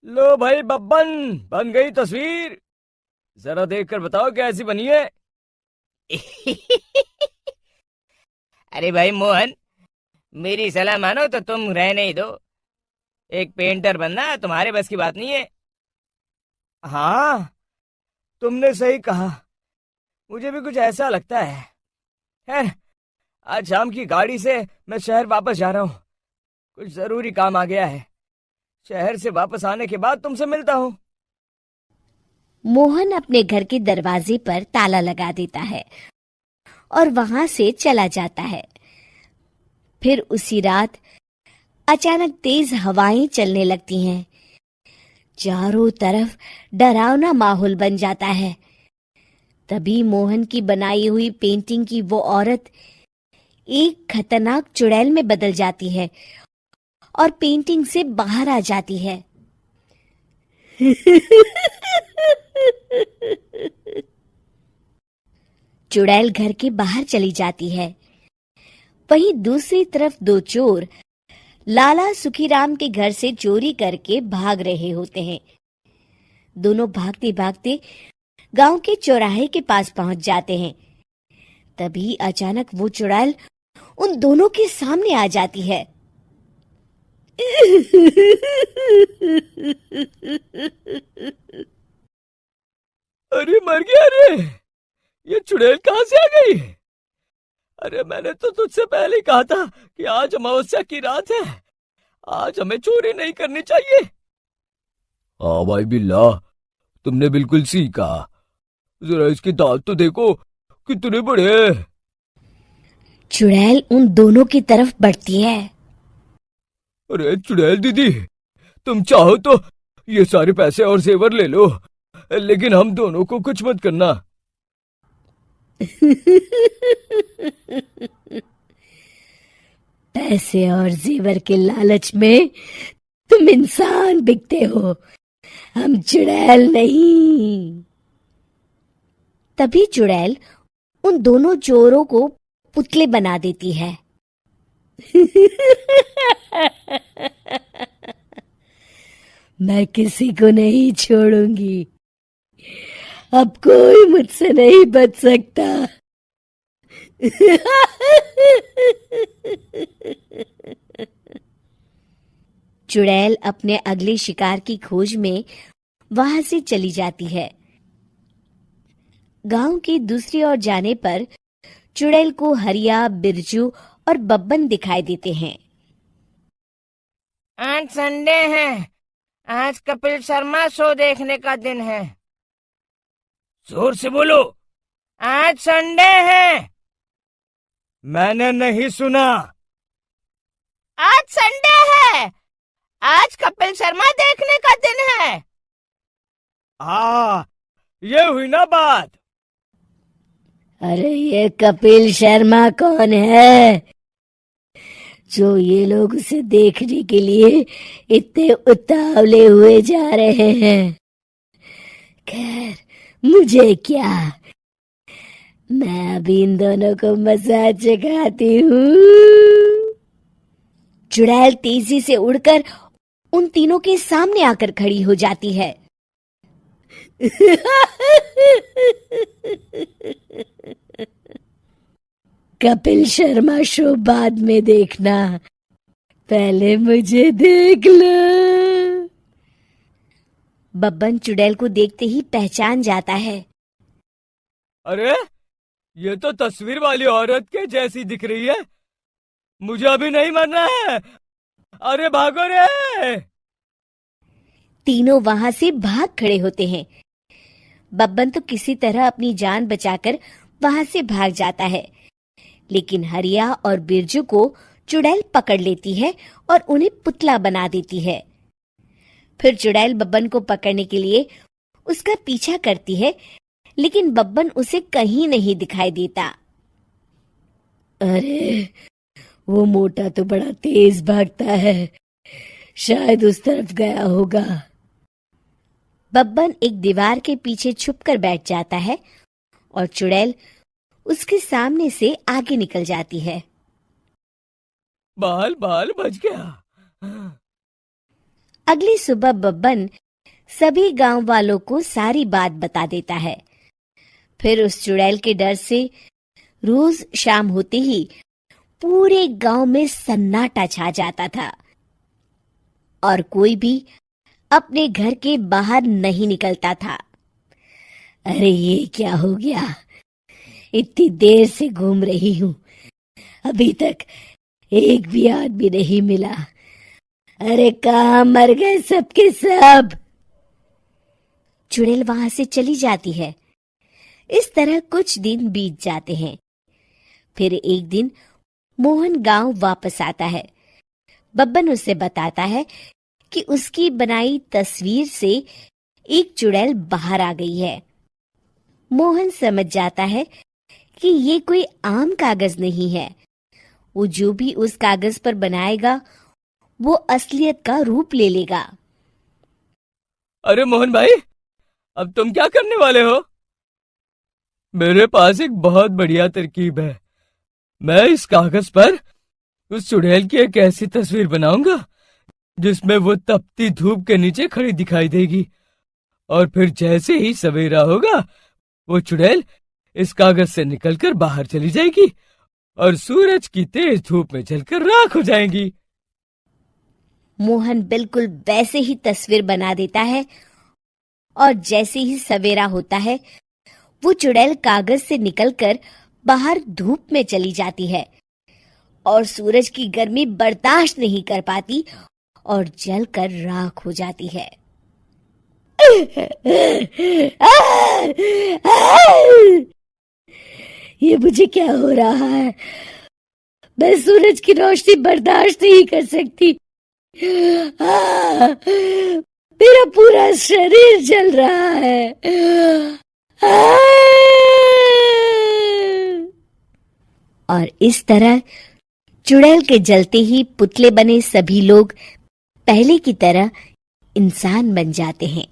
लो भाई बब्बन, बन गई तस्वीर। जरा देख कर बताओ कैसी बनी है। अरे भाई मोहन, मेरी सलाह मानो तो तुम रहने ही दो। एक पेंटर बनना तुम्हारे बस की बात नहीं है। हाँ, तुमने सही कहा। मुझे भी कुछ ऐसा लगता है। खैर, आज शाम की गाड़ी से मैं शहर वापस जा रहा हूँ। कुछ जरूरी काम आ गया है। शहर से वापस आने के बाद तुमसे मिलता हूँ। मोहन अपने घर के दरवाजे पर ताला लगा देता है और वहां से चला जाता है। फिर उसी रात अचानक तेज हवाएं चलने लगती हैं। चारों तरफ डरावना माहौल बन जाता है। तभी मोहन की बनाई हुई पेंटिंग की वो औरत एक खतरनाक चुड़ैल में बदल जाती है और पेंटिंग से बाहर आ जाती है। चुड़ैल घर के बाहर चली जाती है। वहीं दूसरी तरफ दो चोर लाला सुखीराम के घर से चोरी करके भाग रहे होते हैं। दोनों भागते भागते गांव के चौराहे के पास पहुंच जाते हैं। तभी अचानक वो चुड़ैल उन दोनों के सामने आ जाती है। अरे मर गया रे। ये चुड़ैल कहाँ से आ गई? अरे मैंने तो तुझसे पहले ही कहा था कि आज अमावस्या की रात है। आज हमें चोरी नहीं करनी चाहिए। हाँ भाई बिल्ला, तुमने बिल्कुल सही कहा। जरा इसके दांत तो देखो, कितने बड़े हैं। चुड़ैल उन दोनों की तरफ बढ़ती है। अरे चुड़ैल दीदी, तुम चाहो तो ये सारे पैसे और जेवर ले लो, लेकिन हम दोनों को कुछ मत करना। पैसे और जेवर के लालच में तुम इंसान बिकते हो, हम चुड़ैल नहीं। तभी चुड़ैल उन दोनों चोरों को पुतले बना देती है। मैं किसी को नहीं छोड़ूंगी। अब कोई मुझसे नहीं बच सकता। चुड़ैल अपने अगले शिकार की खोज में वहां से चली जाती है। गांव की दूसरी ओर जाने पर चुड़ैल को हरिया, बिरजू और बब्बन दिखाई देते हैं। आज संडे है। आज कपिल शर्मा शो देखने का दिन है। जोर से बोलो। आज संडे है। मैंने नहीं सुना। आज संडे है। आज कपिल शर्मा देखने का दिन है। हाँ, ये हुई ना बात। अरे ये कपिल शर्मा कौन है जो ये लोग उसे देखने के लिए इतने उतावले हुए जा रहे हैं? खैर, मुझे क्या, मैं अभी इन दोनों को मजा चखाती हूँ। चुड़ैल तेजी से उड़कर उन तीनों के सामने आकर खड़ी हो जाती है। कपिल शर्मा शो बाद में देखना, पहले मुझे देख लो। बब्बन चुड़ैल को देखते ही पहचान जाता है। अरे ये तो तस्वीर वाली औरत के जैसी दिख रही है। मुझे अभी नहीं मरना है। अरे भागो रे। तीनों वहां से भाग खड़े होते हैं। बब्बन तो किसी तरह अपनी जान बचाकर वहां से भाग जाता है, लेकिन हरिया और बिरजू को चुड़ैल पकड़ लेती है और उन्हें पुतला बना देती है। फिर चुड़ैल बब्बन को पकड़ने के लिए उसका पीछा करती है, लेकिन बब्बन उसे कहीं नहीं दिखाई देता। अरे वो मोटा तो बड़ा तेज भागता है, शायद उस तरफ गया होगा। बब्बन एक दीवार के पीछे छुपकर बैठ जाता है और चुड़ैल उसके सामने से आगे निकल जाती है। बाल बाल बच गया। अगली सुबह बब्बन सभी गांव वालों को सारी बात बता देता है। फिर उस चुड़ैल के डर से रोज शाम होते ही पूरे गांव में सन्नाटा छा जाता था और कोई भी अपने घर के बाहर नहीं निकलता था। अरे ये क्या हो गया? इतनी देर से घूम रही हूं, अभी तक एक भी आदमी नहीं मिला। अरे कहाँ मर गए सबके सब? चुड़ैल वहां से चली जाती है। इस तरह कुछ दिन बीत जाते हैं। फिर एक दिन मोहन गांव वापस आता है। बब्बन उसे बताता है कि उसकी बनाई तस्वीर से एक चुड़ैल बाहर आ गई है। मोहन समझ जाता है कि ये कोई आम कागज नहीं है। वो जो भी उस कागज पर बनाएगा वो असलियत का रूप ले लेगा। अरे मोहन भाई, अब तुम क्या करने वाले हो? मेरे पास एक बहुत बढ़िया तरकीब है। मैं इस कागज पर उस चुड़ैल की एक ऐसी तस्वीर बनाऊंगा जिसमें वो तपती धूप के नीचे खड़ी दिखाई देगी, और फिर जैसे ही सवेरा होगा वो चुड़ैल इस कागज से निकलकर बाहर चली जाएगी और सूरज की तेज धूप में जलकर राख हो जाएगी। मोहन बिल्कुल वैसे ही तस्वीर बना देता है और जैसे ही सवेरा होता है वो चुड़ैल कागज से निकलकर बाहर धूप में चली जाती है और सूरज की गर्मी बर्दाश्त नहीं कर पाती और जलकर राख हो जाती है। ये मुझे क्या हो रहा है? मैं सूरज की रोशनी बर्दाश्त नहीं कर सकती। मेरा पूरा शरीर जल रहा है। और इस तरह चुड़ैल के जलते ही पुतले बने सभी लोग पहले की तरह इंसान बन जाते हैं।